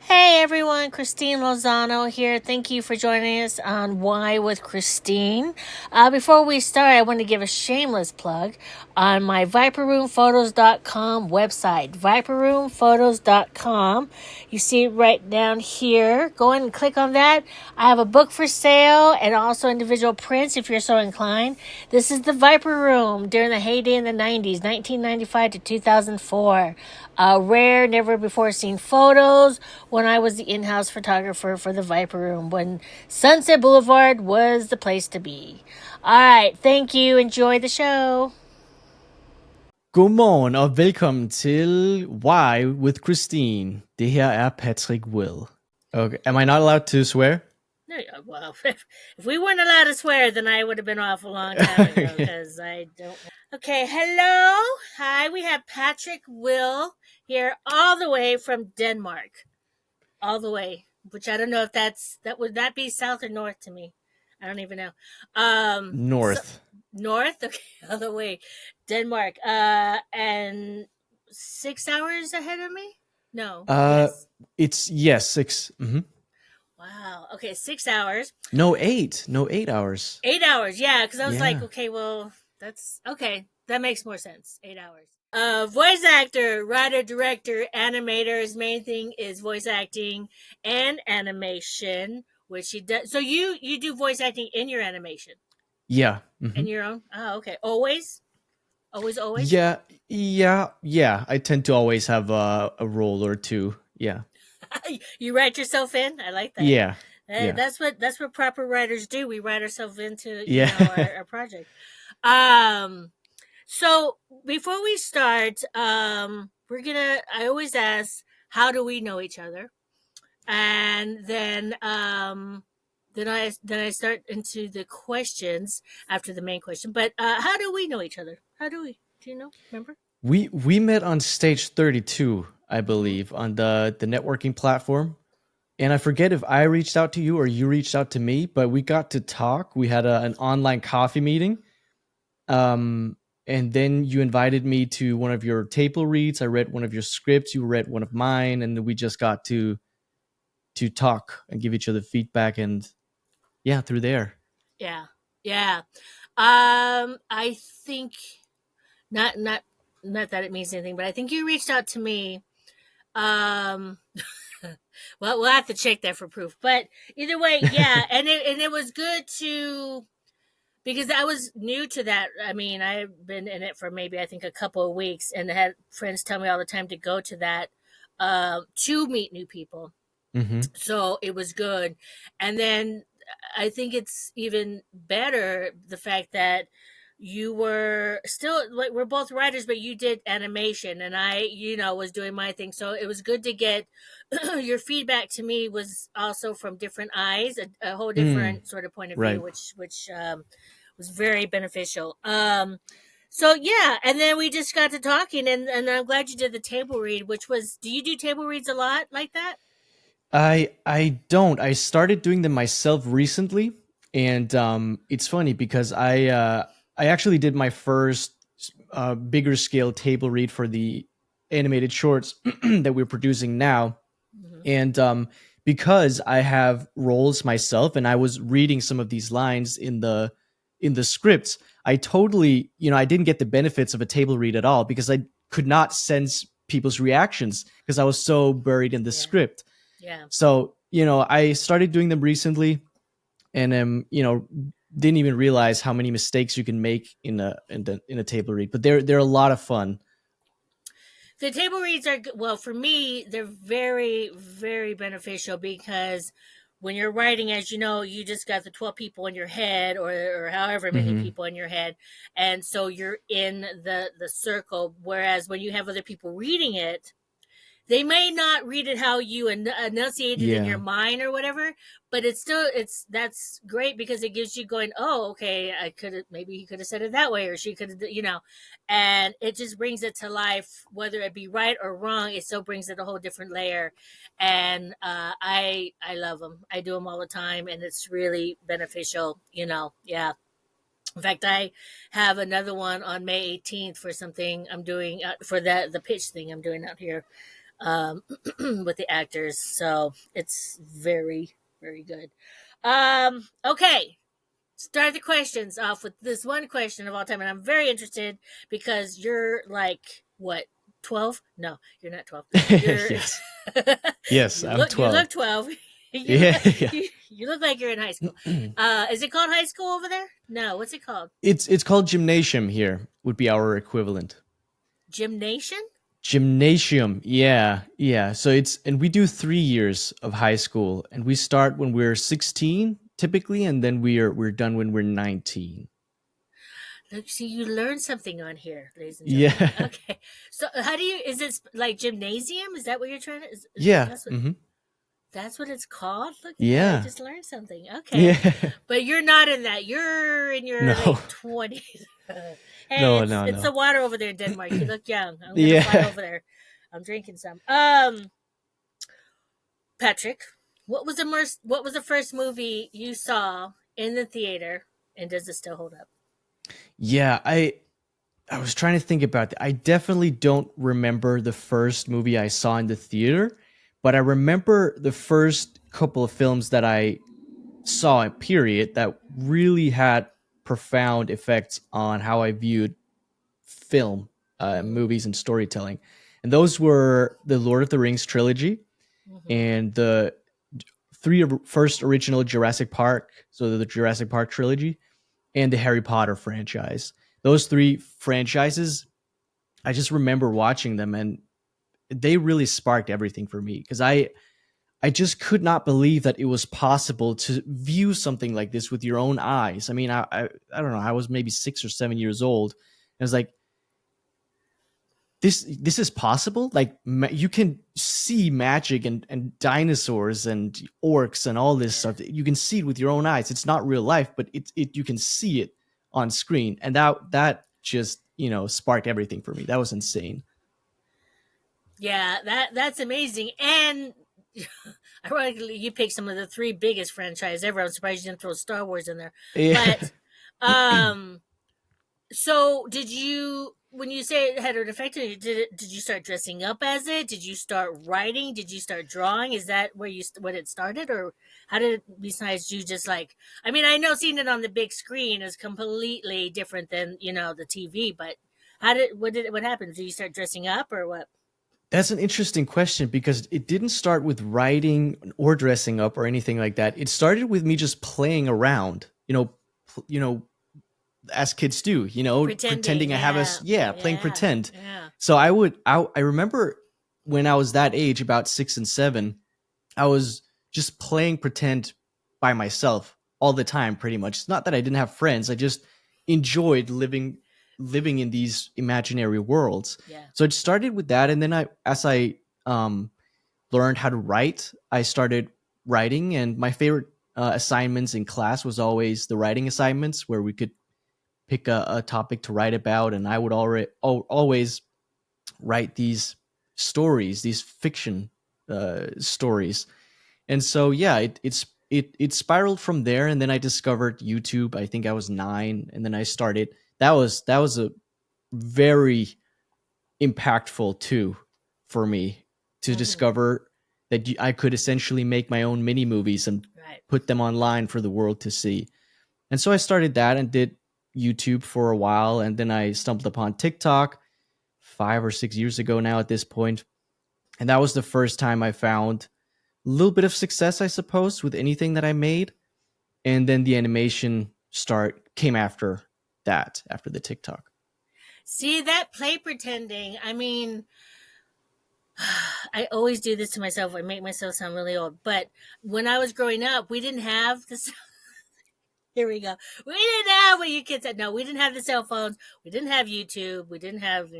Hey everyone, Christine Lozano here. Thank you for joining us on Why with Christine. Before we start, I want to give a shameless plug on my ViperRoomPhotos.com website, ViperRoomPhotos.com. You see it right down here. Go ahead and click on that. I have a book for sale and also individual prints if you're so inclined. This is the Viper Room during the heyday in the 90s, 1995 to 2004. Rare, never before seen photos when I was the in-house photographer for the Viper Room, when Sunset Boulevard was the place to be. All right, thank you. Enjoy the show. Godmorgen og velkommen til Why with Christine. Det her er Patrick Will. Okay, am I not allowed to swear? No, well, if we weren't allowed to swear, then I would have been off a long time ago because I don't. Okay, hello. Hi, we have Patrick Will here all the way from Denmark. All the way, which I don't know if that would that be south or north to me. I don't even know. North. North, okay, all the way, Denmark. And 6 hours ahead of me. No, yes. It's 6. Mm-hmm. Wow. Okay, 6 hours. No, 8. No, 8 hours. 8 hours, yeah. Because I was like, Yeah. okay, well, that's okay. That makes more sense. 8 hours. Voice actor, writer, director, animator. His main thing is voice acting and animation, which he does. So you do voice acting in your animation, Yeah. Mm-hmm. in your own. Oh, okay. Always. Yeah. I tend to always have a role or two. Yeah. You write yourself in. I like that. Yeah. That's what proper writers do. We write ourselves into Yeah. our project. So before we start, we're gonna. I always ask, how do we know each other? And then I start into the questions after the main question. But how do we know each other? How do we? Do you know? Remember? We met on Stage 32, I believe, on the networking platform. And I forget if I reached out to you or you reached out to me, but we got to talk. We had an online coffee meeting. And then you invited me to one of your table reads. I read one of your scripts. You read one of mine, and then we just got to talk and give each other feedback. And yeah, through there. Yeah. I think not that it means anything, but I think you reached out to me. Well, we'll have to check that for proof. But either way, yeah, and it was good to, because I was new to that. I mean, I've been in it for maybe I think a couple of weeks, and I had friends tell me all the time to go to that to meet new people. Mm-hmm. So it was good, and then I think it's even better the fact that you were still, like, we're both writers, but you did animation and I was doing my thing, so it was good to get your feedback. To me, was also from different eyes, a whole different sort of point of Right. view, which was very beneficial. So yeah, and then we just got to talking, and I'm glad you did the table read, which was, do you do table reads a lot like that? I don't. I started doing them myself recently, and it's funny because I actually did my first bigger scale table read for the animated shorts that we're producing now. Mm-hmm. And because I have roles myself and I was reading some of these lines in the scripts, I totally, I didn't get the benefits of a table read at all because I could not sense people's reactions because I was so buried in the script. Yeah. So, I started doing them recently and didn't even realize how many mistakes you can make in a table read, but they're a lot of fun. The table reads are, well, for me, they're very, very beneficial because when you're writing, as you know, you just got the 12 people in your head, or however many people in your head. And so you're in the circle. Whereas when you have other people reading it, they may not read it how you enunciate it in your mind or whatever, but that's great because it gives you going, oh, okay, maybe he could have said it that way, or she could have, and it just brings it to life, whether it be right or wrong. It still brings it a whole different layer. And I love them. I do them all the time, and it's really beneficial. Yeah. In fact, I have another one on May 18th for something I'm doing, for the pitch thing I'm doing out here. um, with the actors. So it's very, very good. Okay. Start the questions off with this one question of all time. And I'm very interested because you're like, what, 12? No, you're not 12. You're, Yes. Yes, I'm you 12. look 12. Yeah, yeah. You look like you're in high school. Is it called high school over there? No, what's it called? It's called gymnasium here, would be our equivalent. Gymnasium? Gymnasium. Yeah. Yeah. So it's and we do 3 years of high school and we start when we're 16 typically and then we're done when we're 19. Look, see, you learned something on here, ladies and gentlemen. Yeah. Okay, so how do you? Is it like gymnasium? Is that what you're trying to? Yeah. That's what Mhm. that's what it's called. Look at that! I Yeah. just learned something. Okay, Yeah. but you're not in that. You're in your No. late 20s. Hey, No, it's no, it's the no. water over there in Denmark. You look young. I'm gonna fly Yeah. over there. I'm drinking some. Patrick, what was the first movie you saw in the theater, and does it still hold up? Yeah, I was trying to think about that. I definitely don't remember the first movie I saw in the theater, but I remember the first couple of films that I saw, period, that really had profound effects on how I viewed film, Mm-hmm. movies, and storytelling. And those were the Lord of the Rings trilogy Mm-hmm. and the first original Jurassic Park, so the Jurassic Park trilogy, and the Harry Potter franchise. Those three franchises, I just remember watching them and they really sparked everything for me because I just could not believe that it was possible to view something like this with your own eyes. I mean, I don't know. I was maybe 6 or 7 years old. And I was like, this is possible. Like you can see magic and dinosaurs and orcs and all this Yeah. stuff. You can see it with your own eyes. It's not real life, but it you can see it on screen, and that just sparked everything for me. That was insane. Yeah, that's amazing. And ironically, you picked some of the three biggest franchise ever. I'm surprised you didn't throw Star Wars in there. Yeah. But um so did you when you say it had an effect on you, did you start dressing up as it? Did you start writing? Did you start drawing? Is that where you when it started, or how did it, besides you just like I mean, I know seeing it on the big screen is completely different than, the TV, but what happened? Did you start dressing up or what? That's an interesting question because it didn't start with writing or dressing up or anything like that. It started with me just playing around, as kids do, Pretending, pretending I have yeah. playing Yeah. pretend. Yeah. So I remember when I was that age, about 6 and 7, I was just playing pretend by myself all the time, pretty much. It's not that I didn't have friends. I just enjoyed living in these imaginary worlds. Yeah. So it started with that, and then as I learned how to write, I started writing, and my favorite assignments in class was always the writing assignments where we could pick a topic to write about, and I would always write these stories, these fiction stories. And so yeah, it spiraled from there, and then I discovered YouTube. I think I was 9, and then I started. That was a very impactful too for me to Hmm. discover that I could essentially make my own mini movies and Right. put them online for the world to see. And so I started that and did YouTube for a while, and then I stumbled upon TikTok 5 or 6 years ago now at this point, and that was the first time I found a little bit of success, I suppose, with anything that I made. And then the animation start came after that, after the TikTok. See that play pretending. I mean, I always do this to myself. I make myself sound really old. But when I was growing up, we didn't have this. Here we go. We didn't have what you kids said. No, we didn't have the cell phones. We didn't have YouTube. We didn't have.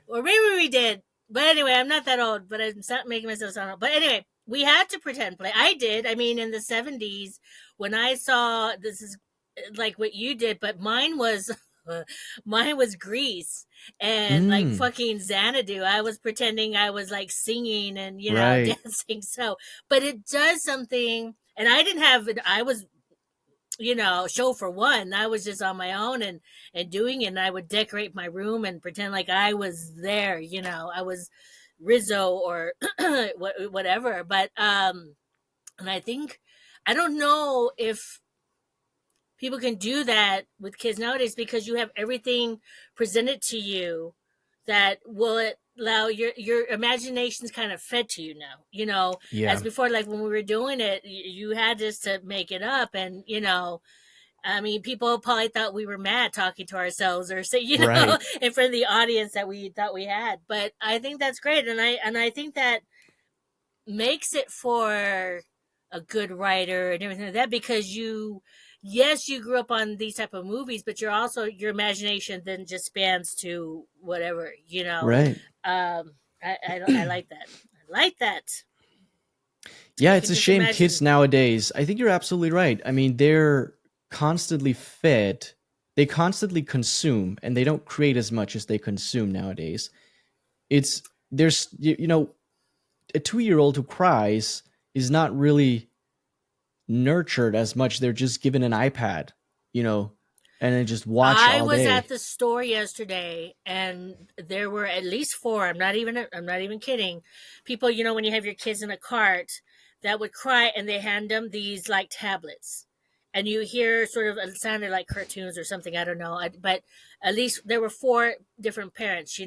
Or maybe we did. But anyway, I'm not that old, but I'm not making myself sound old. But anyway, we had to pretend play. I did. I mean, in the 70s, when I saw this is like what you did, but mine was Grease and like Mm, fucking Xanadu. I was pretending I was like singing and right. dancing. So, but it does something. And I didn't have it. I was show for one. I was just on my own and doing it. And I would decorate my room and pretend like I was there. I was. Rizzo or whatever. But and I think I don't know if people can do that with kids nowadays because you have everything presented to you that will allow your imagination's kind of fed to you now, as Yeah. before, like when we were doing it, you had just to make it up. And I mean, people probably thought we were mad talking to ourselves or say, Right. in front of the audience that we thought we had. But I think that's great. And I think that makes it for a good writer and everything like that, because yes, you grew up on these type of movies, but you're also, your imagination then just spans to whatever. Right. I like that. I like that. Yeah, You it's can a just shame kids imagine. nowadays. I think you're absolutely right. I mean, they're constantly fed, they constantly consume, and they don't create as much as they consume nowadays. It's there's a 2-year-old who cries is not really nurtured as much. They're just given an iPad, you know, and then just watch I all was at day. the store yesterday, and there were at least four. I'm not even kidding. People, when you have your kids in a cart, that would cry, and they hand them these like tablets, and you hear sort of, it sounded like cartoons or something. I don't know, but at least there were four different parents.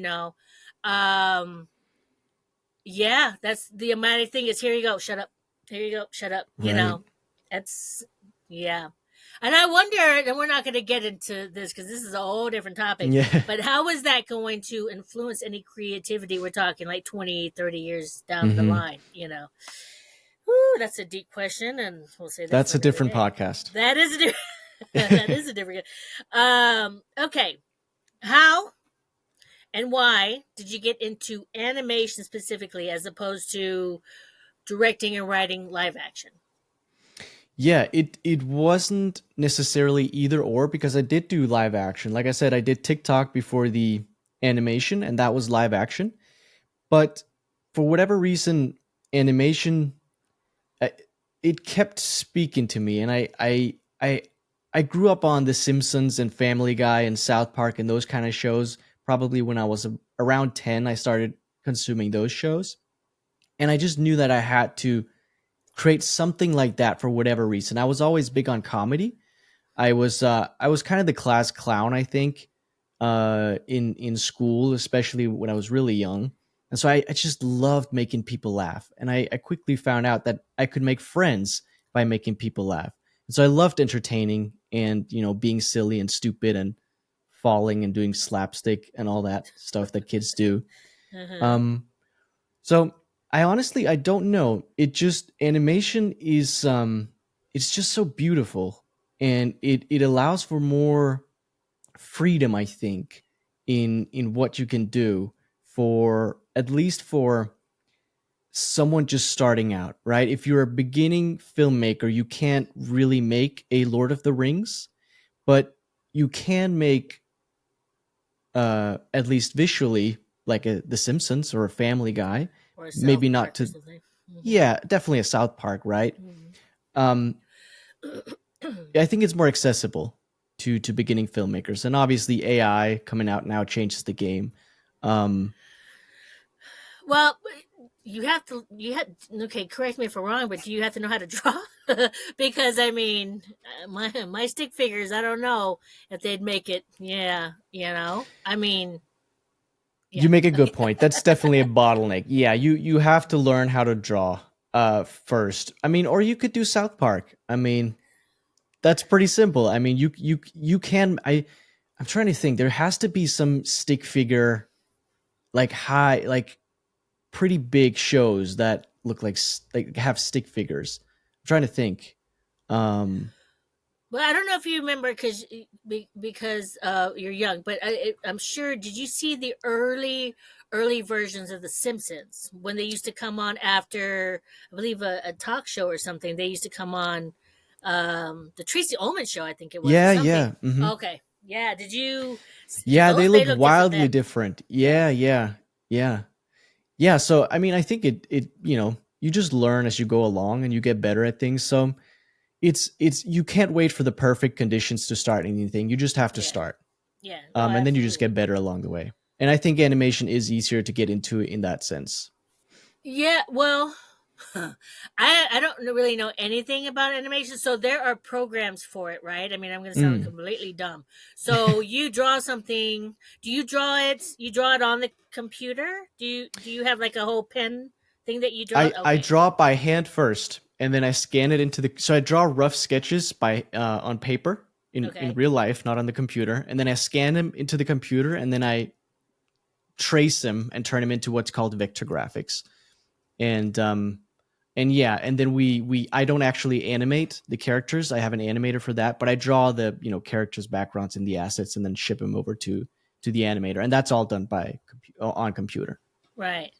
Um, yeah, that's the amount of thing is, here you go, shut up. Here you go, shut up. Right. That's, yeah. And I wonder, and we're not going to get into this because this is a whole different topic, Yeah. but how is that going to influence any creativity? We're talking like 20, 30 years down the Hmm. line. Ooh, that's a deep question, and we'll say that That's for a another different day. podcast. That is a different, that is a different, okay. How and why did you get into animation specifically as opposed to directing and writing live action? Yeah, it wasn't necessarily either or because I did do live action. Like I said, I did TikTok before the animation, and that was live action. But for whatever reason, animation, uh, it kept speaking to me, and I grew up on The Simpsons and Family Guy and South Park and those kind of shows. Probably when I was around 10, I started consuming those shows, and I just knew that I had to create something like that for whatever reason. I was always big on comedy. I was kind of the class clown, I think, in school, especially when I was really young. And so I just loved making people laugh. And I quickly found out that I could make friends by making people laugh. And so I loved entertaining and, being silly and stupid and falling and doing slapstick and all that stuff that kids do. Uh-huh. Um, so I don't know. It just animation is it's just so beautiful, and it allows for more freedom, I think, in what you can do, for at least for someone just starting out, right? If you're a beginning filmmaker, you can't really make a Lord of the Rings, but you can make at least visually like The Simpsons or a Family Guy. Or a Maybe South not Park or to, something. Mm-hmm. yeah, definitely a South Park, right? Mm-hmm. Um, I think it's more accessible to beginning filmmakers, and obviously AI coming out now changes the game. Um, Well, okay, correct me if I'm wrong, but do you have to know how to draw? Because I mean, my stick figures, I don't know if they'd make it. Yeah, I mean, you yeah. make a good point. That's definitely a bottleneck. Yeah, you have to learn how to draw first. I mean, or you could do South Park. I mean, that's pretty simple. I mean, you can. I'm trying to think. There has to be some stick figure, like high, like pretty big shows that look like have stick figures. I'm trying to think. Um, Well, I don't know if you remember because you're young, but I'm sure. Did you see the early versions of The Simpsons when they used to come on after, I believe, a talk show or something? They used to come on the Tracy Ullman show, I think it was, or yeah, something. yeah, hmm, Okay, yeah. Did you? Because yeah. They those, they looked look different wildly then. different. Yeah. Yeah, yeah, yeah, yeah. So I mean, I think it you just learn as you go along and you get better at things. So it's you can't wait for the perfect conditions to start anything. You just have to Yeah. start, Yeah. No, and then you just absolutely. get better along the way. And I think animation is easier to get into in that sense. Yeah, well, I don't really know anything about animation, so there are programs for it, right? I mean, I'm going to sound Mm. completely dumb. So you draw something. Do you draw it? You draw it on the computer? Do you have like a whole pen thing that you draw? I Okay, draw by hand first, and then I scan it into the. So I draw rough sketches by on paper in okay, real life, not on the computer, and then I scan them into the computer, and then I trace them and turn them into what's called vector graphics. And yeah, and then we I don't actually animate the characters. I have an animator for that, but I draw the characters' backgrounds and the assets, and then ship them over to the animator, and that's all done by on computer. right.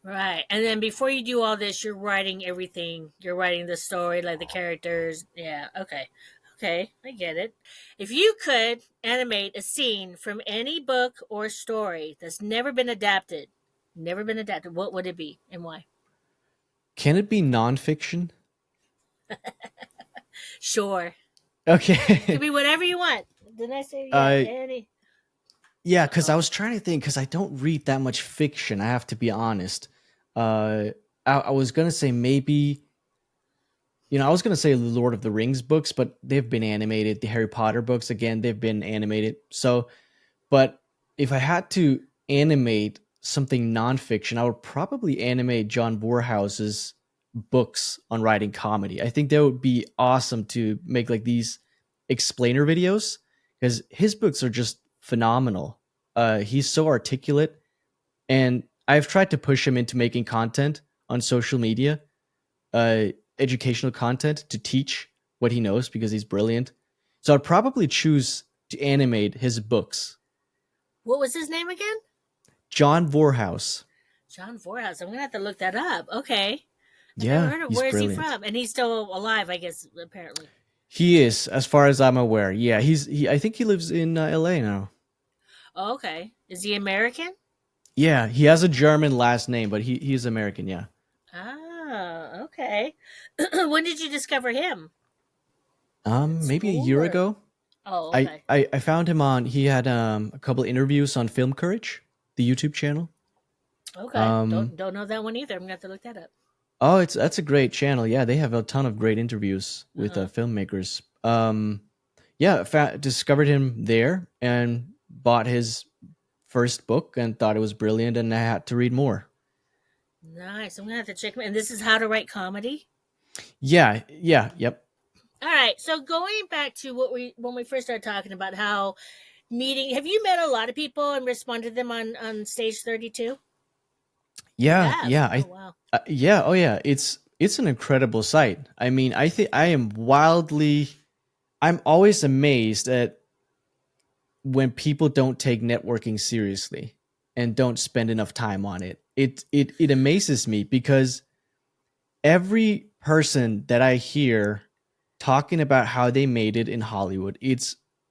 Right. And then before you do all this, you're writing everything. You're writing the story, like the characters. Yeah. Okay. Okay. I get it. If you could animate a scene from any book or story that's never been adapted, what would it be and why? Can it be nonfiction? Sure. Could Okay. be whatever you want. Didn't I say, yeah, uh, any? yeah, because I Oh, was trying to think because I don't read that much fiction. I have to be honest. Uh, I was gonna say maybe I was gonna say the Lord of the Rings books, but they've been animated. The Harry Potter books again, they've been animated. So, but if I had to animate something nonfiction, I would probably animate John Borhouse's books on writing comedy. I think that would be awesome to make like these explainer videos because his books are just phenomenal. He's so articulate, and I've tried to push him into making content on social media, uh, educational content to teach what he knows because he's brilliant. So I'd probably choose to animate his books. what was his name again? John Vorhaus. John Voorhouse. I'm going to have to look that up. Okay. I've never Yeah, heard of he's Where is he brilliant. from? And he's still alive, I guess, apparently. He is, as far as I'm aware. Yeah, I think he lives in LA now. Oh, okay. Is he American? Yeah, he has a German last name, but he's American. Yeah. Ah, okay. When did you discover him? In Maybe a school year or? ago. Oh, I, okay. I I found him on. He had a couple interviews on Film Courage, the YouTube channel. Okay. Um, Don't know that one either. I'm gonna have to look that up. oh, it's that's a great channel. Yeah, they have a ton of great interviews Uh with huh. filmmakers. Yeah, discovered him there and bought his first book and thought it was brilliant, and I had to read more. Nice. I'm gonna have to check him. And this is how to write comedy. Yeah, yeah, yep. All right. So going back to what we when we first started talking about how meeting. Have you met a lot of people and responded to them on stage 32? You Yeah, have. yeah. Oh wow. Yeah, oh yeah. It's an incredible sight. I mean, I think I am wildly. I'm always amazed at when people don't take networking seriously and don't spend enough time on it. It amazes me because every person that I hear talking about how they made it in Hollywood,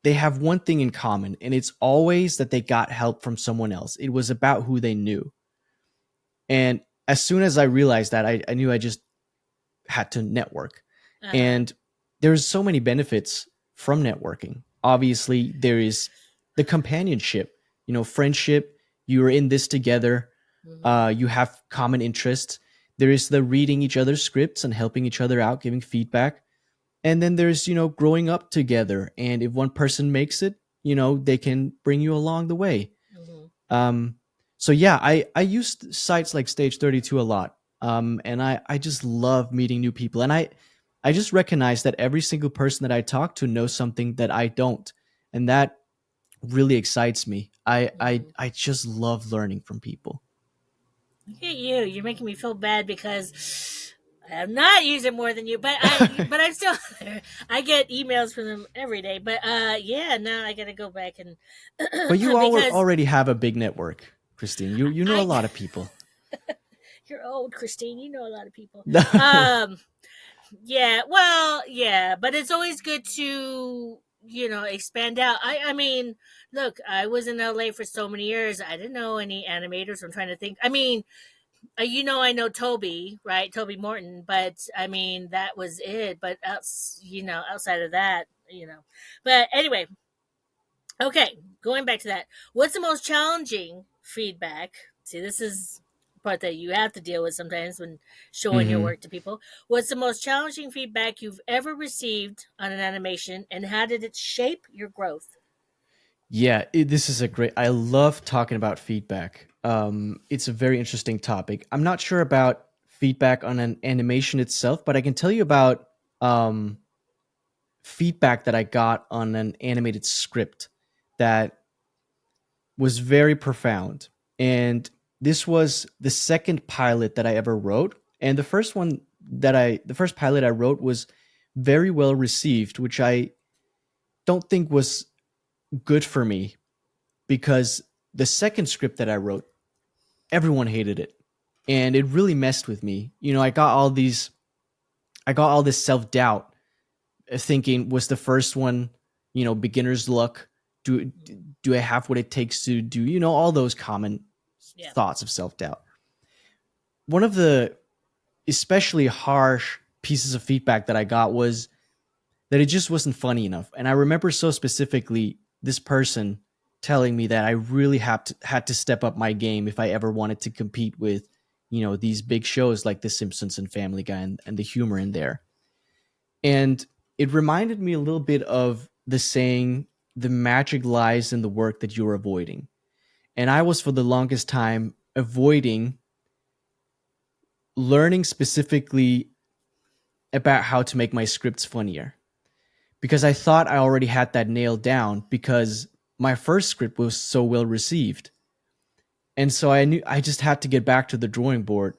they have one thing in common, and it's always that they got help from someone else. It was about who they knew. And as soon as I realized that, I knew I just had to network. Uh huh. And there's so many benefits from networking. Obviously, there is the companionship, friendship. You are in this together. Mm-hmm. You have common interests. There is the reading each other's scripts and helping each other out, giving feedback. And then there's, growing up together. And if one person makes it, they can bring you along the way. Mm-hmm. Um, so yeah, I used sites like Stage 32 a lot. And I just love meeting new people. And I just recognize that every single person that I talk to knows something that I don't. And that really excites me. Mm-hmm. I just love learning from people. Look at you. You're making me feel bad because I'm not using more than you, but I'm still I get emails from them every day. But yeah, now I got to go back and But you because already have a big network, Christine. You know a I lot of people. you're old, Christine. You know a lot of people. Um yeah, well, yeah, but it's always good to expand out. I mean, look, I was in LA for so many years. I didn't know any animators. I'm trying to think. I mean, I know Toby, right? Toby Morton, but I mean that was it. But outside of that, But anyway, okay, going back to that, what's the most challenging feedback. See, this is part that you have to deal with sometimes when showing your Hmm. work to people. What's the most challenging feedback you've ever received on an animation, and how did it shape your growth? Yeah, this is a great. I love talking about feedback. It's a very interesting topic. I'm not sure about feedback on an animation itself, but I can tell you about um, feedback that I got on an animated script that was very profound. And this was the second pilot that I ever wrote. And the first pilot I wrote was very well received, which I don't think was good for me because the second script that I wrote, everyone hated it. And it really messed with me. I got all this self doubt thinking, was the first one, beginner's luck? Do do I have what it takes to do, all those common Yeah. thoughts of self doubt? One of the especially harsh pieces of feedback that I got was that it just wasn't funny enough. And I remember so specifically this person telling me that I really had to step up my game if I ever wanted to compete with, these big shows like The Simpsons and Family Guy and the humor in there. And it reminded me a little bit of the saying, the magic lies in the work that you're avoiding. And I was for the longest time avoiding learning specifically about how to make my scripts funnier because I thought I already had that nailed down because my first script was so well received. And so I knew I just had to get back to the drawing board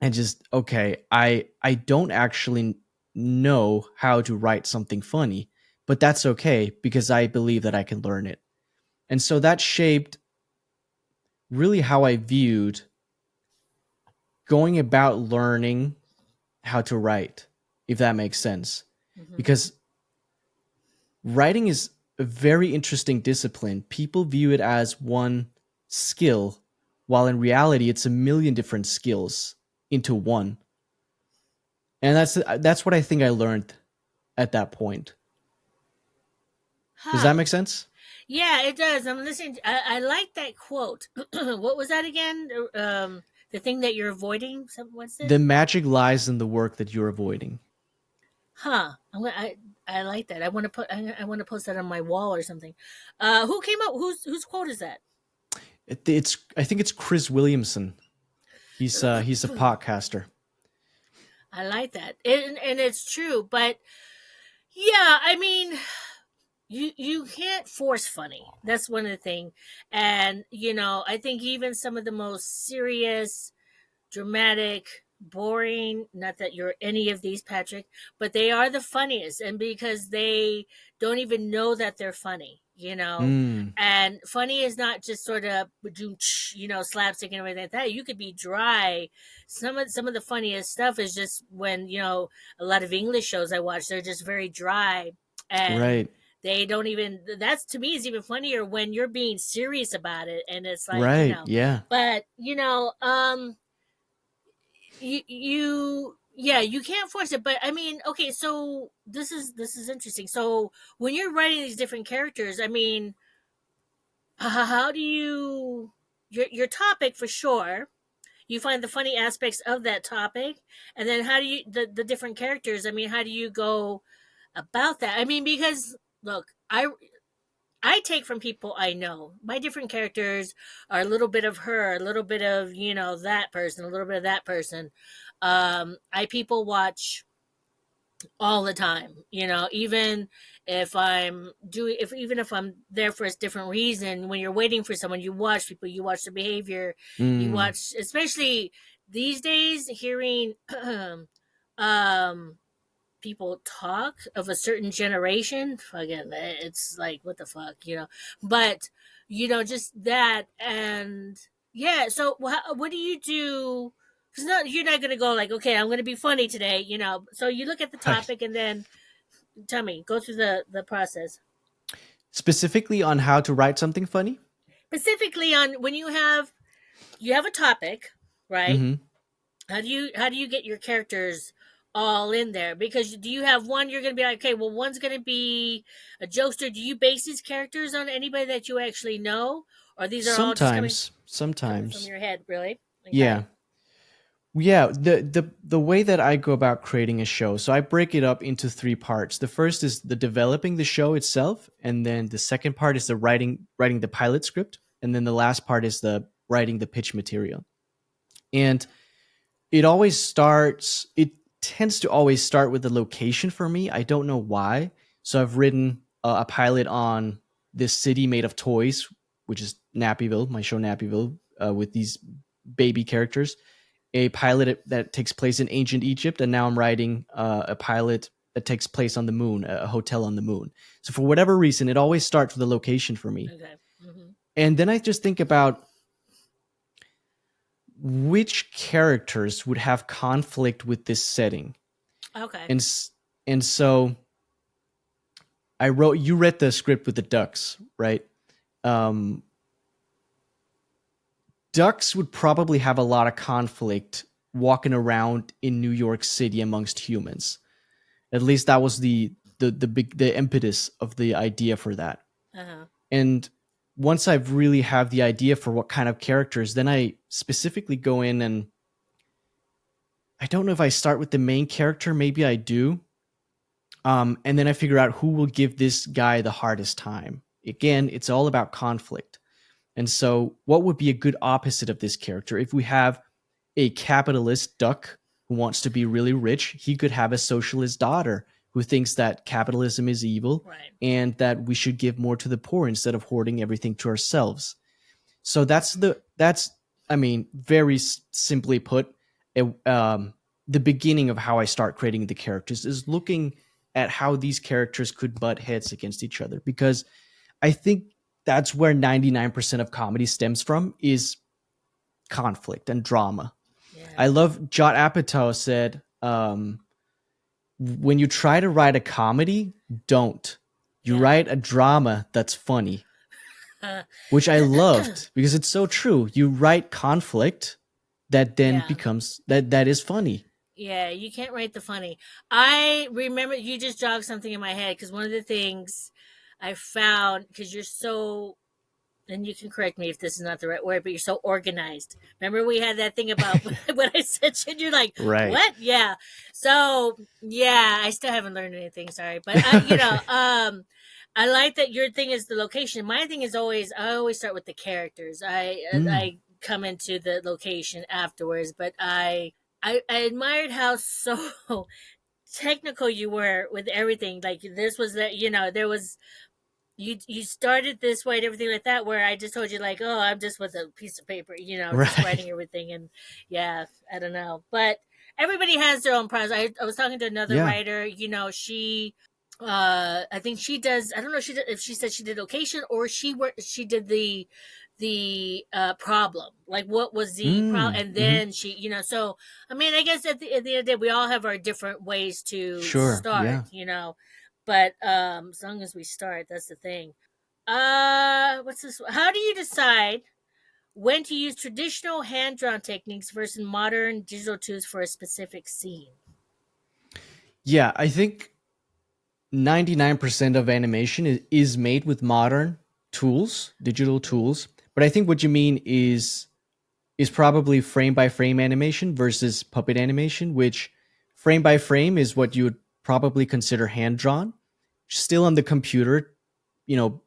and just okay, I don't actually know how to write something funny, but that's okay because I believe that I can learn it. And so that shaped really how I viewed going about learning how to write, if that makes sense. Hmm. Because writing is a very interesting discipline. People view it as one skill, while in reality, it's a million different skills into one. And that's what I think I learned at that point. Does that Huh. make sense? Yeah, it does. I'm listening. I like that quote. What was that again? The thing that you're avoiding. What's it? The magic lies in the work that you're avoiding. Huh. I like that. I want to post that on my wall or something. Who came up? Whose quote is that? It's I think it's Chris Williamson. He's a podcaster. I like that, and it's true. But yeah, I mean, you can't force funny. That's one of the thing, and I think even some of the most serious, dramatic, boring, not that you're any of these, Patrick, but they are the funniest, and because they don't even know that they're funny. Mm, And funny is not just sort of slapstick and everything like that. You could be dry. Some of the funniest stuff is just when a lot of English shows I watch, they're just very dry, and right, they don't even, that's to me is even funnier when you're being serious about it, and it's like right, yeah. but yeah, you can't force it. But I mean, okay, so this is interesting. So when you're writing these different characters, I mean, how do your topic for sure, you find the funny aspects of that topic, and then how do you the different characters, I mean, how do you go about that? I mean, because look, I take from people I know. My different characters are a little bit of her, a little bit of that person, a little bit of that person. I people watch all the time. Even if I'm doing, if even if I'm there for a different reason, when you're waiting for someone, you watch people, you watch their behavior, you Mm, watch, especially these days, hearing um people talk of a certain generation, again, it's like what the fuck. But just that, and yeah. So what do you do? Because you're not gonna go like, okay, I'm gonna be funny today. So you look at the right. topic and then tell me, go through the process. Specifically on how to write something funny. Specifically on when you have a topic, right? Mm-hmm. How do you get your characters all in there? Because do you have one you're going to be like, okay, well, one's going to be a jokester? Do you base these characters on anybody that you actually know, Or these are all just coming from Sometimes. your head, really? Yeah. Okay. Yeah, the way that I go about creating a show, so I break it up into three parts. The first is the developing the show itself, and then the second part is the writing the pilot script, and then the last part is the writing the pitch material. And it tends to always start with the location for me. I don't know why. So I've written a pilot on this city made of toys, which is Nappyville, my show Nappyville, with these baby characters, a pilot that takes place in ancient Egypt, and now I'm writing a pilot that takes place on the moon, a hotel on the moon. So for whatever reason, it always starts with a location for me. Okay. Hmm. And then I just think about which characters would have conflict with this setting. Okay. And so you read the script with the ducks, right? Um, ducks would probably have a lot of conflict walking around in New York City amongst humans. At least that was the impetus of the idea for that. Uh-huh. And once I've really have the idea for what kind of characters, then I specifically go in, and I don't know if I start with the main character, maybe I do. And then I figure out who will give this guy the hardest time. Again, it's all about conflict. And so, what would be a good opposite of this character? If we have a capitalist duck who wants to be really rich, he could have a socialist daughter who thinks that capitalism is evil, Right. and that we should give more to the poor instead of hoarding everything to ourselves. So that's very simply put, the beginning of how I start creating the characters is looking at how these characters could butt heads against each other, because I think that's where 99% of comedy stems from, is conflict and drama. Yeah. I love Judd Apatow said, when you try to write a comedy, don't. You Yeah. write a drama that's funny, which I loved because it's so true. You write conflict that then Yeah. becomes that is funny. Yeah, you can't write the funny. I remember you just jogged something in my head because one of the things I found, because you're so, and you can correct me if this is not the right word, but you're so organized. Remember we had that thing about what I said, and you're like, Right. what? Yeah. So yeah, I still haven't learned anything. Sorry, but I like that your thing is the location. My thing is I always start with the characters. I come into the location afterwards, but I admired how so technical you were with everything. Like this was that there was you started this way and everything like that. Where I just told you like, oh, I'm just with a piece of paper, just Right. writing everything, and yeah, I don't know, but everybody has their own process. I was talking to another Yeah. writer. She I think she does. I don't know if she said she did location or she did the problem, like what was the problem, and then she so I mean, I guess at the end of the day we all have our different ways to Sure. start, Yeah. but as long as we start, that's the thing. What's this? How do you decide when to use traditional hand drawn techniques versus modern digital tools for a specific scene? Yeah, I think 99% of animation is made with modern tools, digital tools. But I think what you mean is probably frame by frame animation versus puppet animation, which frame by frame is what you would probably consider hand drawn. Still on the computer, you know,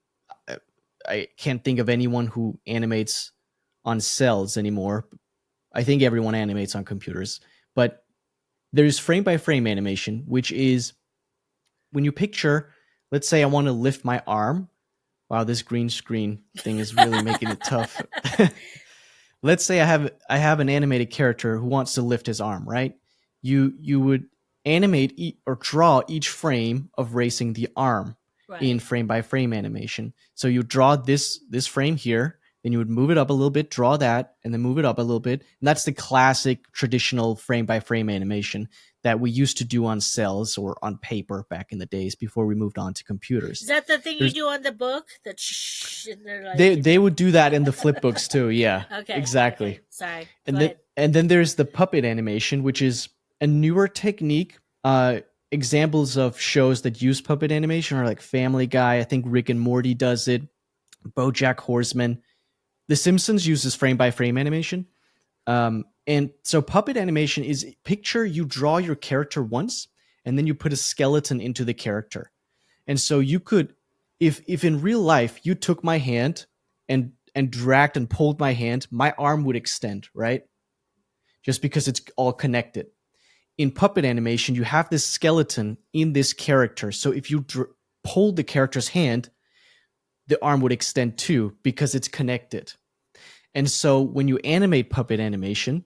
I can't think of anyone who animates on cells anymore. I think everyone animates on computers. But there's frame by frame animation, which is when you picture, let's say I want to lift my arm. Wow, this green screen thing is really making it tough. Let's say I have an animated character who wants to lift his arm, right? You would animate or draw each frame of raising the arm in Right. frame by frame animation. So you draw this frame here, then you would move it up a little bit, draw that, and then move it up a little bit. And that's the classic traditional frame by frame animation that we used to do on cells or on paper back in the days before we moved on to computers. Is that the thing There's- you do on the book? The and they're like, They would do that in the flip books too, yeah. okay, Exactly. okay. Sorry. And Go then ahead. and then there's the puppet animation, which is a newer technique. Examples of shows that use puppet animation are like Family Guy. I think Rick and Morty does it. BoJack Horseman. The Simpsons uses frame by frame animation. And so puppet animation is picture you draw your character once and then you put a skeleton into the character. And so you could, if in real life you took my hand and dragged and pulled my hand, my arm would extend, right? Just because it's all connected. In puppet animation, you have this skeleton in this character. So if you pull the character's hand, the arm would extend too because it's connected. And so when you animate puppet animation,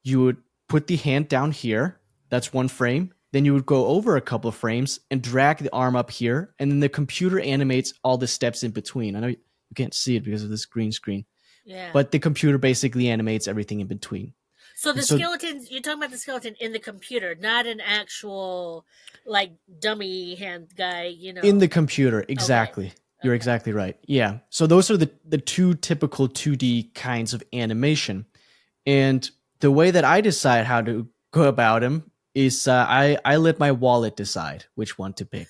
you would put the hand down here. That's one frame. Then you would go over a couple of frames and drag the arm up here. And then the computer animates all the steps in between. I know you can't see it because of this green screen. Yeah. But the computer basically animates everything in between. So the skeleton, you're talking about the skeleton in the computer, not an actual like dummy hand guy, you know. In the computer, exactly. Okay. You're exactly right. Yeah. So those are the two typical 2D kinds of animation. And the way that I decide how to go about them is I let my wallet decide which one to pick.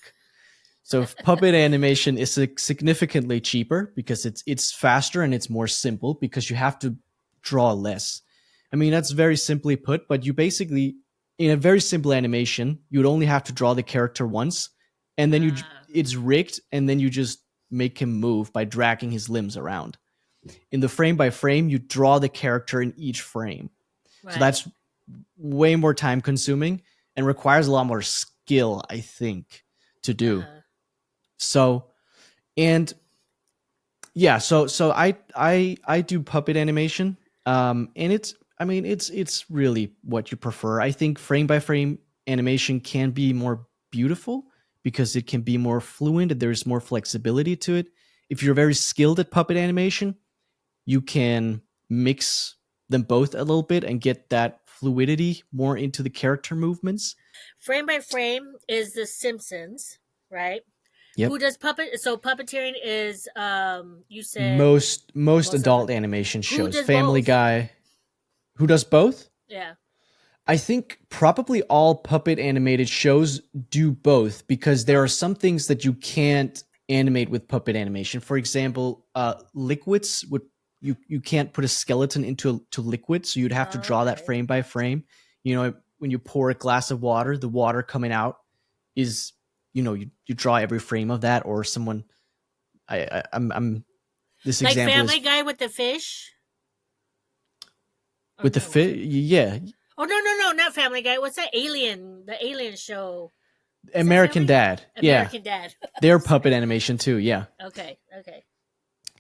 So puppet animation is significantly cheaper because it's faster and it's more simple because you have to draw less. I mean, that's very simply put, but you basically, in a very simple animation, you'd only have to draw the character once, and then it's rigged, and then you just make him move by dragging his limbs around. In the frame by frame, you draw the character in each frame. Right. So that's way more time consuming and requires a lot more skill, I think, to do. So, and yeah, so I do puppet animation, and it's really what you prefer. I think frame by frame animation can be more beautiful because it can be more fluent and there's more flexibility to it. If you're very skilled at puppet animation, you can mix them both a little bit and get that fluidity more into the character movements. Frame by frame is The Simpsons, right? Yep. Who does puppet? So puppeteering is you said most adult animation shows. Family both? Guy. Who does both? Yeah. I think probably all puppet animated shows do both because there are some things that you can't animate with puppet animation. For example, liquids would you can't put a skeleton into liquid, so you'd have to draw that frame by frame. You know, when you pour a glass of water, the water coming out is, you know, you draw every frame of that, or someone. I'm this like example Family is, Guy with the fish. With the fish, yeah. Oh no, not Family Guy. What's that Alien? The Alien show. American Dad. American Dad. They're puppet animation too. Yeah. Okay.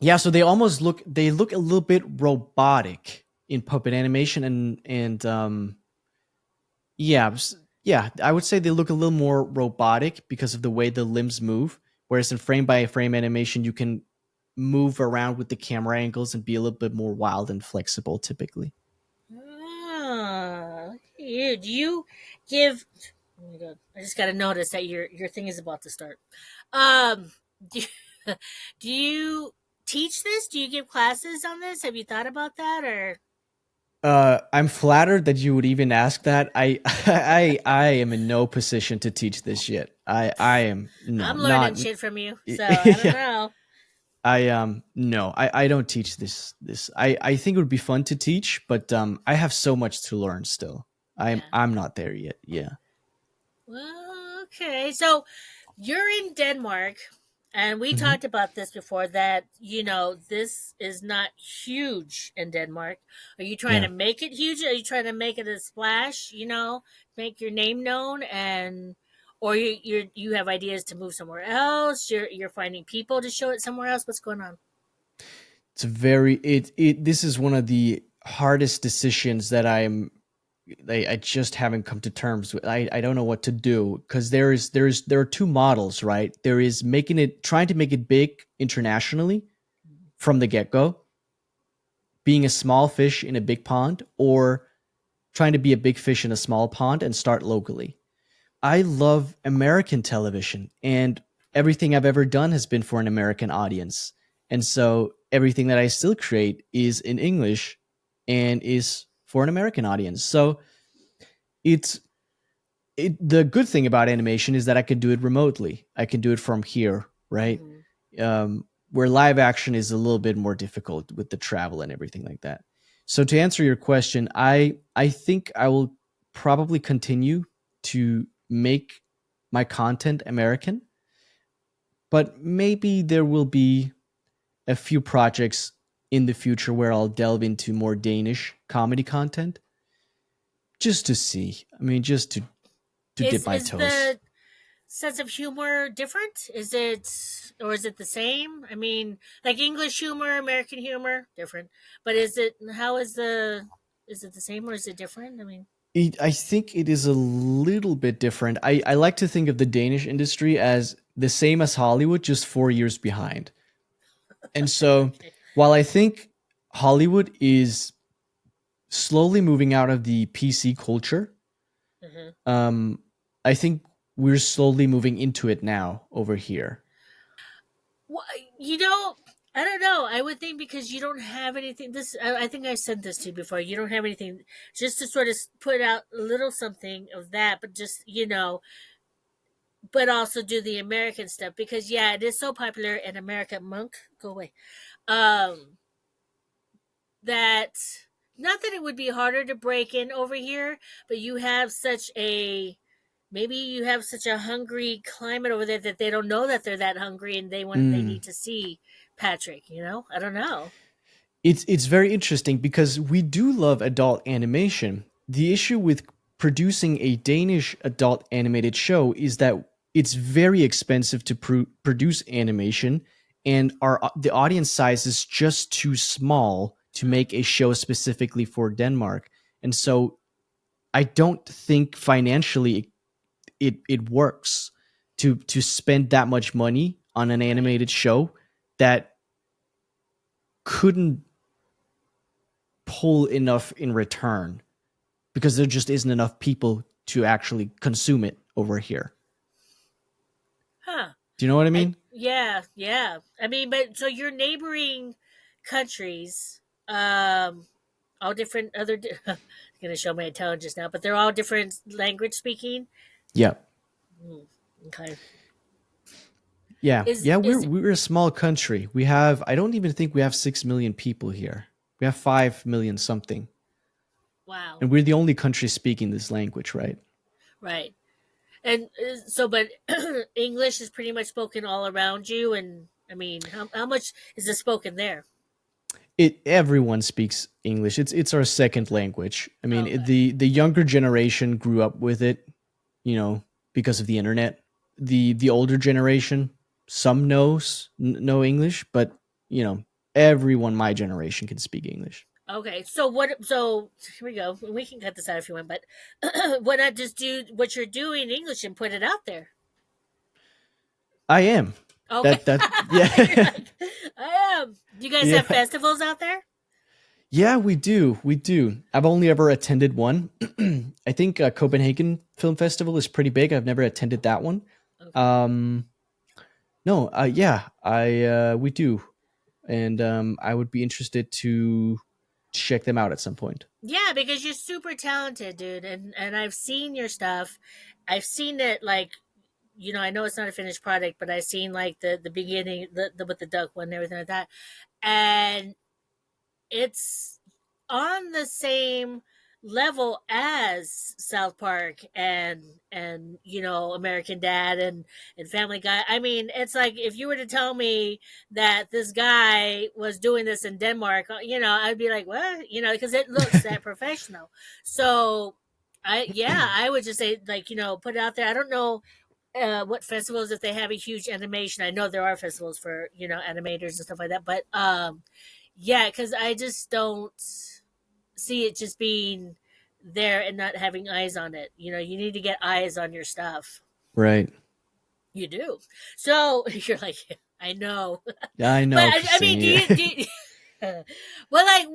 Yeah, so they look a little bit robotic in puppet animation, and yeah, I would say they look a little more robotic because of the way the limbs move. Whereas in frame by frame animation, you can move around with the camera angles and be a little bit more wild and flexible, typically. Do you give? Oh my God! I just got to notice that your thing is about to start. Do you teach this? Do you give classes on this? Have you thought about that, or? I'm flattered that you would even ask that. I am in no position to teach this yet. I am no. I'm learning shit from you, so I don't know. I don't teach this. I think it would be fun to teach, but I have so much to learn still. I'm not there yet. Yeah. Well, okay. So you're in Denmark, and we talked about this before, that, you know, this is not huge in Denmark. Are you trying to make it huge? Are you trying to make it a splash, you know, make your name known, or you have ideas to move somewhere else? You're finding people to show it somewhere else? What's going on? It's this is one of the hardest decisions that I just haven't come to terms with. I don't know what to do, because there are two models, right? There is trying to make it big internationally from the get-go, being a small fish in a big pond, or trying to be a big fish in a small pond and start locally. I love American television, and everything I've ever done has been for an American audience. And so everything that I still create is in English and is for an American audience. So the good thing about animation is that I can do it remotely. I can do it from here, right? where live action is a little bit more difficult with the travel and everything like that. So to answer your question, I think I will probably continue to make my content American, but maybe there will be a few projects in the future where I'll delve into more Danish comedy content just to see. I mean, just to dip my Is toes. the sense of humor different? Is it, or is it the same? I mean, like English humor, American humor, different. But is it, how is it the same or is it different? I mean, I think it is a little bit different. I like to think of the Danish industry as the same as Hollywood, just 4 years behind. And so okay. while I think Hollywood is slowly moving out of the PC culture, Hmm. um, I think we're slowly moving into it now over here. Well, you know, I don't know. I would think because you don't have anything. I think I said this to you before. You don't have anything just to sort of put out a little something of that, but just but also do the American stuff because yeah, it is so popular in America. Monk, go away. Um, that not that it would be harder to break in over here, but you have such a maybe you have such a hungry climate over there that they don't know that they're that hungry and they Mm. need to see Patrick. I don't know. It's very interesting because we do love adult animation. The issue with producing a Danish adult animated show is that it's very expensive to produce animation, and the audience size is just too small to make a show specifically for Denmark. And so I don't think financially it works to spend that much money on an Right. animated show that couldn't pull enough in return because there just isn't enough people to actually consume it over here. Huh. Do you know what I mean? Yeah, yeah. I mean, but so your neighboring countries, all different other. I'm gonna show my intelligence now, but they're all different language speaking. Yeah. Hmm, okay. Yeah. Yeah, we're Is we're a small country. We have I don't even think we have 6 million people here. We have 5 million something. wow. And we're the only country speaking this language, right? Right. And so, but English is pretty much spoken all around you. And I mean, how much is it spoken there? It everyone speaks English. It's our second language. I mean, Okay. the younger generation grew up with it, you know, because of the internet. The older generation, some know English, but you know, everyone my generation can speak English. Okay. So what? So here we go. We can cut this out if you want, but why not just do what you're doing in English and put it out there? I am. Okay. That You're yeah. like, I am. Do you guys have Yeah. festivals out there? Yeah, we do. We do. I've only ever attended one. I think Copenhagen Film Festival is pretty big. I've never attended that one. Okay. Um no, yeah, I we do. And I would be interested to check them out at some point. Yeah, because you're super talented, dude, and I've seen your stuff. I've seen it like I know it's not a finished product, but I've seen like the beginning, the with the duck one and everything like that, and it's on the same level as South Park and American Dad and Family Guy. I mean, it's like if you were to tell me that this guy was doing this in Denmark, I'd be like, what? Because it looks that professional. So, I would just say like put it out there. I don't know what festivals if they have a huge animation. I know there are festivals for animators and stuff like that, but yeah, because I just don't see it just being there and not having eyes on it. You need to get eyes on your stuff. Right. You do. So you're like, I know, Yeah, I but know, I mean, do Christine. you? Do you well, like,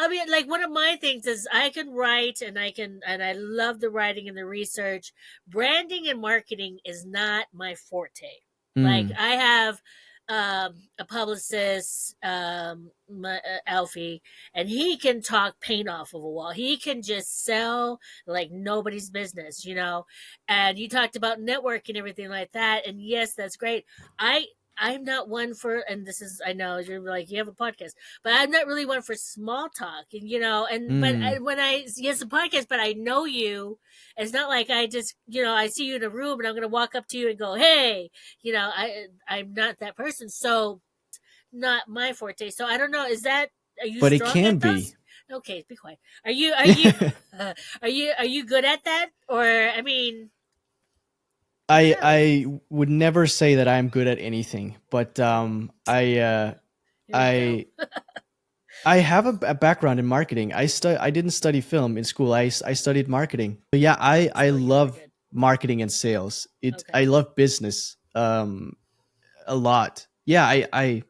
I mean, like one of my things is I can write and I love the writing and the research. Branding and marketing is not my forte. Like Mm, I have a publicist, Alfie, and he can talk paint off of a wall. He can just sell like nobody's business. And you talked about network and everything like that. And yes, that's great. I I'm not one for, and this is, I know you're like, you have a podcast, but I'm not really one for small talk. And, when yes, a podcast, but I know you, it's not like I just, I see you in a room and I'm going to walk up to you and go, hey, I'm not that person. So, not my forte. So, I don't know. Are you But it strong can at those? be. Okay, be quiet. Are you, are you good at that? Or, I mean, I would never say that I'm good at anything, but here we I go. I have a background in marketing. I didn't study film in school. I studied marketing. But yeah, I So, you're love good. marketing and sales. Okay. I love business a lot. Yeah, I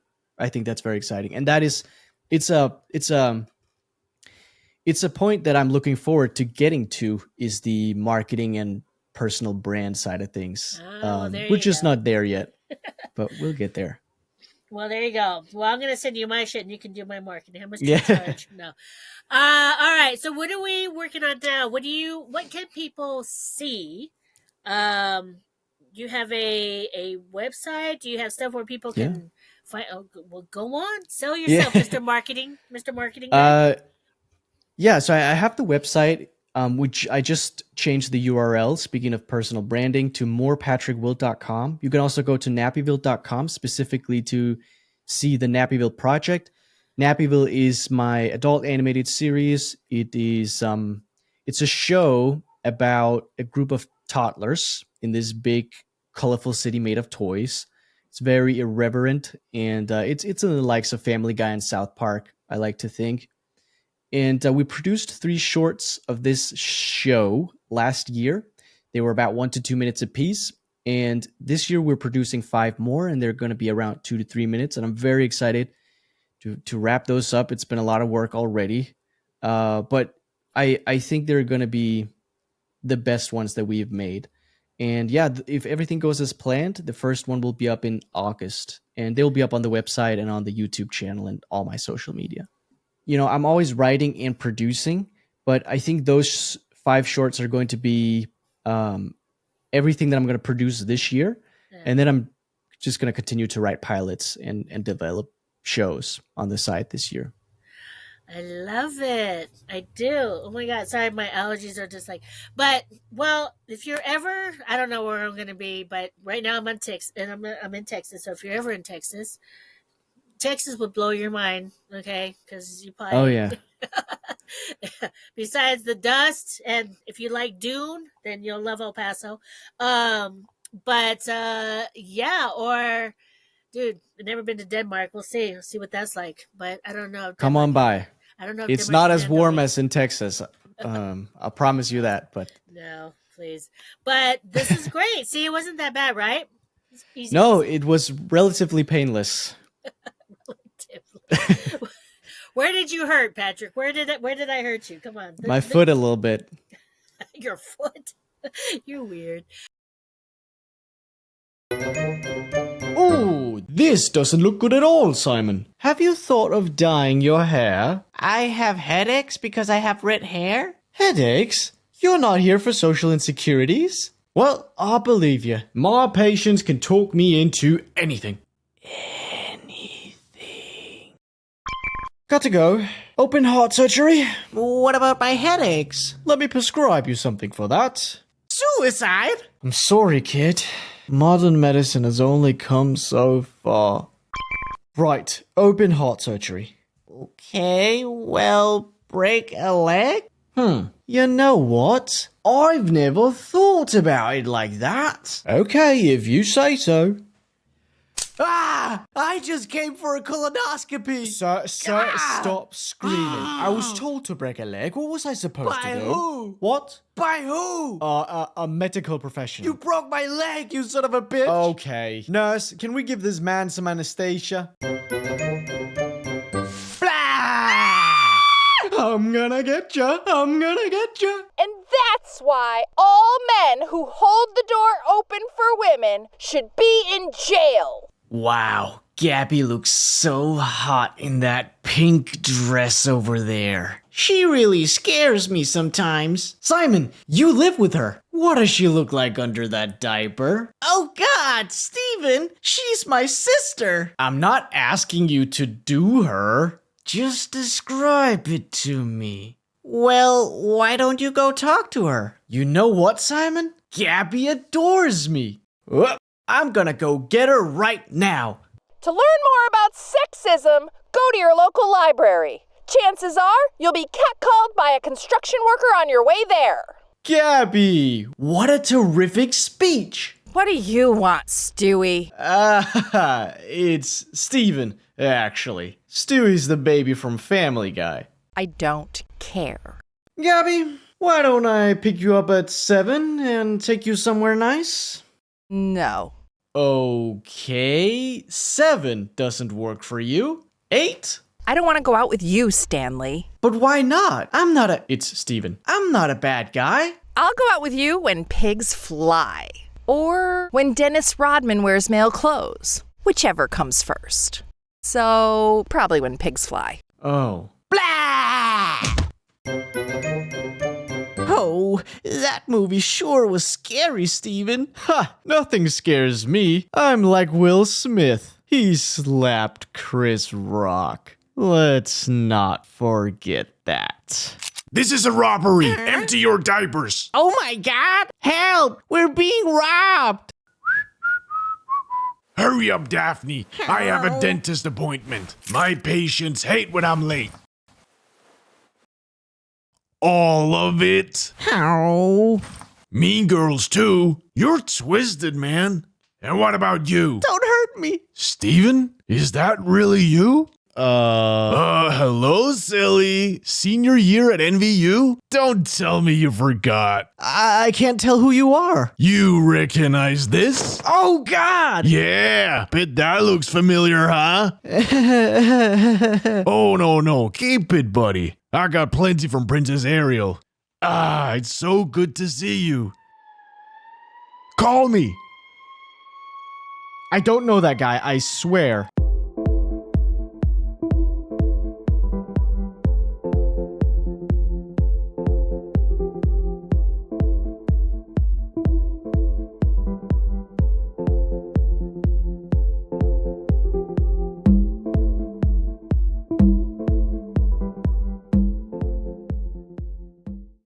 think that's very exciting. And that is it's a it's a it's a point that I'm looking forward to getting to, is the marketing and personal brand side of things. Oh, well, there We're you just go. not there yet, but we'll get there. Well, there you go. Well, I'm gonna send you my shit, and you can do my marketing. How much do you Yeah. charge? No. All right. So, what are we working on now? What can people see? Um, you have a website? Do you have stuff where people Yeah. can find? Oh, well, go on, sell Yeah. yourself, Mr. Marketing guy. Yeah, so I have the website, which I just changed the URL, speaking of personal branding, to morepatrickwilt.com. You can also go to nappyville.com specifically to see the Nappyville project. Nappyville is my adult animated series. It's a show about a group of toddlers in this big, colorful city made of toys. It's very irreverent, and it's in the likes of Family Guy and South Park, I like to think. And we produced 3 shorts of this show last year. They were about 1 to 2 minutes apiece. And this year we're producing 5 more, and they're going to be around 2 to 3 minutes. And I'm very excited to wrap those up. It's been a lot of work already. But I think they're going to be the best ones that we've made. And yeah, if everything goes as planned, the first one will be up in August. And they'll be up on the website and on the YouTube channel and all my social media. I'm always writing and producing, but I think those 5 shorts are going to be everything that I'm going to produce this year. Yeah. And then I'm just going to continue to write pilots and develop shows on the side this year. I love it. I do. Oh my God. Sorry, my allergies are just like, but well, if you're ever, I don't know where I'm going to be, but right now I'm on Texas and I'm in Texas. So if you're ever in Texas would blow your mind. Okay. Cause you probably, Oh yeah. besides the dust, and if you like Dune, then you'll love El Paso. But yeah, or dude, I've never been to Denmark. We'll see what that's like. But I don't know. Come on by. I don't know. If It's Denmark not can as handle warm me. as in Texas. I'll promise you that, but No, please. But this is great. See, it wasn't that bad, right? It's easy. no, it was relatively painless. Where did you hurt, Patrick? Where did I hurt you? Come on. My foot a little bit. Your foot. You're weird. Oh, this doesn't look good at all, Simon. Have you thought of dyeing your hair? I have headaches because I have red hair? Headaches? You're not here for social insecurities. Well, I believe you. My patients can talk me into anything. Got to go. Open heart surgery. What about my headaches? Let me prescribe you something for that. Suicide? I'm sorry, kid. Modern medicine has only come so far. Right, open heart surgery. Okay, well, break a leg? You know what? I've never thought about it like that. Okay, if you say so. Ah! I just came for a colonoscopy! Sir, stop screaming. I was told to break a leg. What was I supposed By to do? who? What? By who? A medical professional. You broke my leg, you son of a bitch! Okay. Nurse, can we give this man some anesthesia? I'm gonna get ya. I'm gonna get ya. And that's why all men who hold the door open for women should be in jail. Wow, Gabby looks so hot in that pink dress over there. She really scares me sometimes. Simon, you live with her. What does she look like under that diaper? Oh God, Steven, she's my sister. I'm not asking you to do her. Just describe it to me. Well, why don't you go talk to her? You know what, Simon? Gabby adores me. Oh, I'm gonna go get her right now. To learn more about sexism, go to your local library. Chances are you'll be catcalled by a construction worker on your way there. Gabby, what a terrific speech. What do you want, Stewie? It's Steven, actually. Stewie's the baby from Family Guy. I don't care. Gabby, why don't I pick you up at 7 and take you somewhere nice? No. Okay, 7 doesn't work for you. 8? I don't want to go out with you, Stanley. But why not? It's Steven. I'm not a bad guy. I'll go out with you when pigs fly. Or when Dennis Rodman wears male clothes. Whichever comes first. So, probably when pigs fly. Oh. Blah! Oh, that movie sure was scary, Steven. Ha! Nothing scares me. I'm like Will Smith. He slapped Chris Rock. Let's not forget that. This is a robbery. Empty your diapers. Oh my God! Help! We're being robbed! Hurry up, Daphne. I have a dentist appointment. My patients hate when I'm late. All of it. Ow. Mean Girls too. You're twisted, man. And what about you? Don't hurt me! Steven? Is that really you? Hello, silly. Senior year at NVU? Don't tell me you forgot. I can't tell who you are. You recognize this? Oh God! Yeah, bet that looks familiar, huh? Oh, no, keep it, buddy. I got plenty from Princess Ariel. Ah, it's so good to see you. Call me. I don't know that guy, I swear.